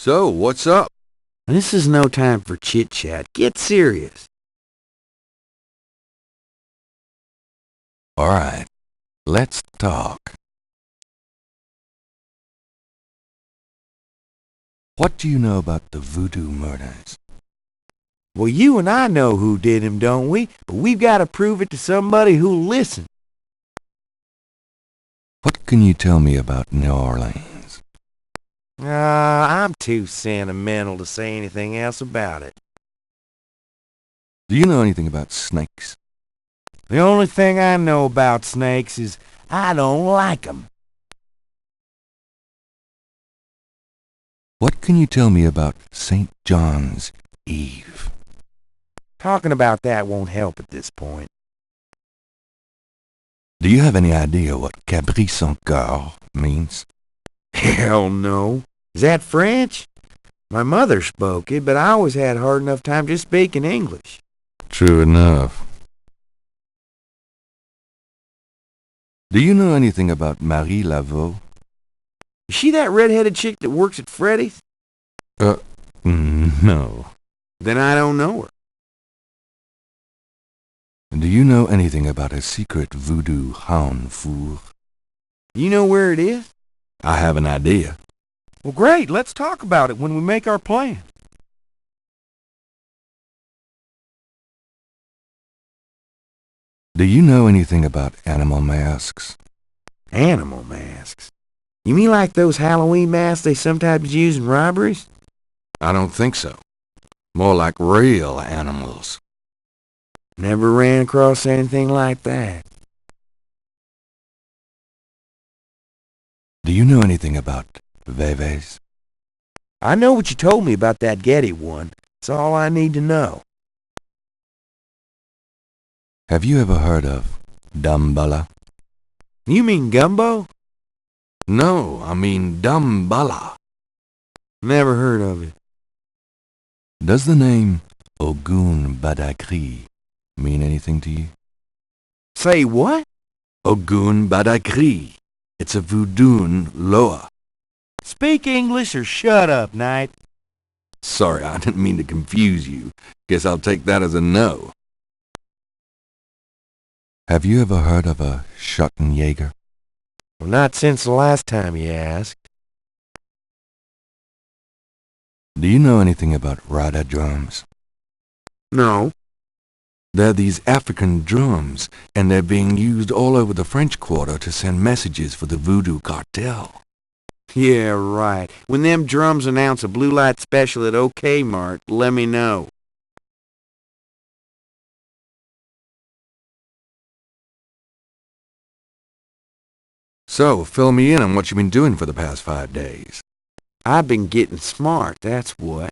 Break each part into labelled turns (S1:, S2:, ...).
S1: So, what's up?
S2: This is no time for chit-chat. Get serious.
S1: All right, let's talk. What do you know about the voodoo murders?
S2: Well, you and I know who did him, don't we? But we've got to prove it to somebody who'll listen.
S1: What can you tell me about New Orleans?
S2: I'm too sentimental to say anything else about it.
S1: Do you know anything about snakes?
S2: The only thing I know about snakes is I don't like 'em.
S1: What can you tell me about St. John's Eve?
S2: Talking about that won't help at this point.
S1: Do you have any idea what Cabri sans cœur means?
S2: Hell no. Is that French? My mother spoke it, but I always had a hard enough time just speaking English.
S1: True enough. Do you know anything about Marie Laveau?
S2: Is she that red-headed chick that works at Freddy's?
S1: No.
S2: Then I don't know her.
S1: Do you know anything about a secret voodoo hound four?
S2: You know where it is?
S1: I have an idea.
S2: Well, great. Let's talk about it when we make our plan.
S1: Do you know anything about animal masks?
S2: Animal masks? You mean like those Halloween masks they sometimes use in robberies?
S1: I don't think so. More like real animals.
S2: Never ran across anything like that.
S1: Do you know anything about Veves?
S2: I know what you told me about that Getty one. It's all I need to know.
S1: Have you ever heard of Dumbala?
S2: You mean gumbo?
S1: No, I mean Dumbala.
S2: Never heard of it.
S1: Does the name Ogun Badakri mean anything to you?
S2: Say what?
S1: Ogun Badakri. It's a voodoo loa.
S2: Speak English or shut up, Knight.
S1: Sorry, I didn't mean to confuse you. Guess I'll take that as a no. Have you ever heard of a Schottenjäger?
S2: Well, not since the last time you asked.
S1: Do you know anything about Rada drums?
S2: No.
S1: They're these African drums, and they're being used all over the French Quarter to send messages for the voodoo cartel.
S2: Yeah, right. When them drums announce a blue light special at OK Mart, let me know.
S1: So, fill me in on what you've been doing for the past 5 days.
S2: I've been getting smart, that's what.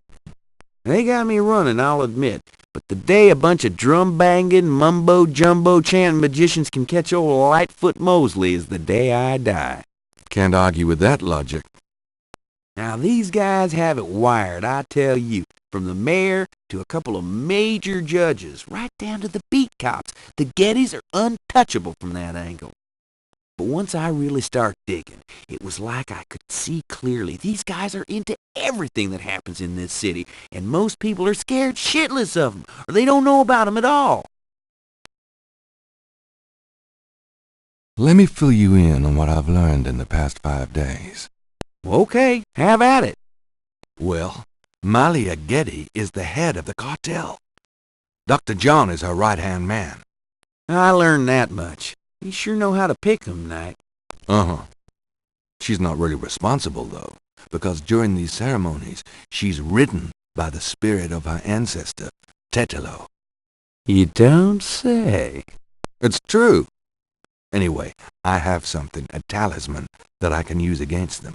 S2: They got me running, I'll admit. But the day a bunch of drum-banging, mumbo-jumbo chanting magicians can catch old Lightfoot Mosely is the day I die.
S1: Can't argue with that logic.
S2: Now these guys have it wired, I tell you. From the mayor to a couple of major judges, right down to the beat cops. The Gettys are untouchable from that angle. But once I really start digging, it was like I could see clearly. These guys are into everything that happens in this city, and most people are scared shitless of them, or they don't know about them at all.
S1: Let me fill you in on what I've learned in the past 5 days.
S2: Okay, have at it.
S1: Well, Malia Getty is the head of the cartel. Dr. John is her right-hand man.
S2: I learned that much. You sure know how to pick 'em, Knight.
S1: Uh-huh. She's not really responsible, though, because during these ceremonies, she's ridden by the spirit of her ancestor, Tetelo.
S2: You don't say.
S1: It's true. Anyway, I have something, a talisman, that I can use against them.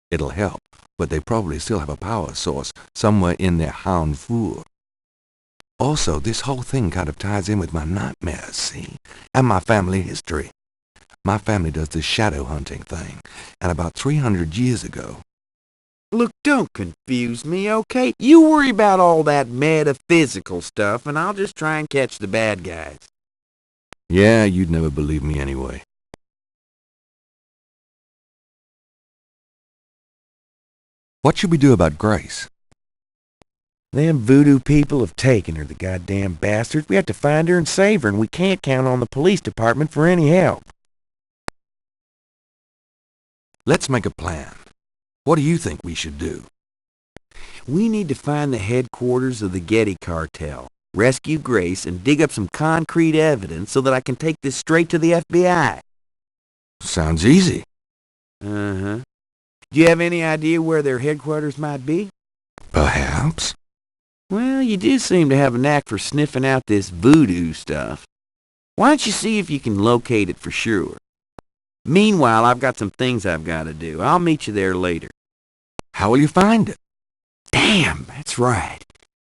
S1: It'll help, but they probably still have a power source somewhere in their hound four. Also, this whole thing kind of ties in with my nightmares, see? And my family history. My family does this shadow hunting thing, and about 300 years ago...
S2: Look, don't confuse me, okay? You worry about all that metaphysical stuff, and I'll just try and catch the bad guys.
S1: Yeah, you'd never believe me anyway. What should we do about Grace?
S2: Them voodoo people have taken her, the goddamn bastards. We have to find her and save her, and we can't count on the police department for any help.
S1: Let's make a plan. What do you think we should do?
S2: We need to find the headquarters of the Getty cartel, rescue Grace, and dig up some concrete evidence so that I can take this straight to the FBI.
S1: Sounds easy.
S2: Uh-huh. Do you have any idea where their headquarters might be?
S1: Perhaps.
S2: Well, you do seem to have a knack for sniffing out this voodoo stuff. Why don't you see if you can locate it for sure? Meanwhile, I've got some things I've got to do. I'll meet you there later.
S1: How will you find it?
S2: Damn, that's right.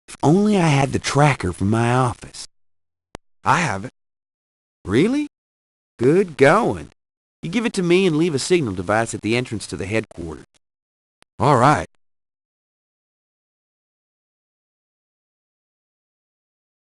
S2: If only I had the tracker from my office.
S1: I have it.
S2: Really? Good going. You give it to me and leave a signal device at the entrance to the headquarters.
S1: All right.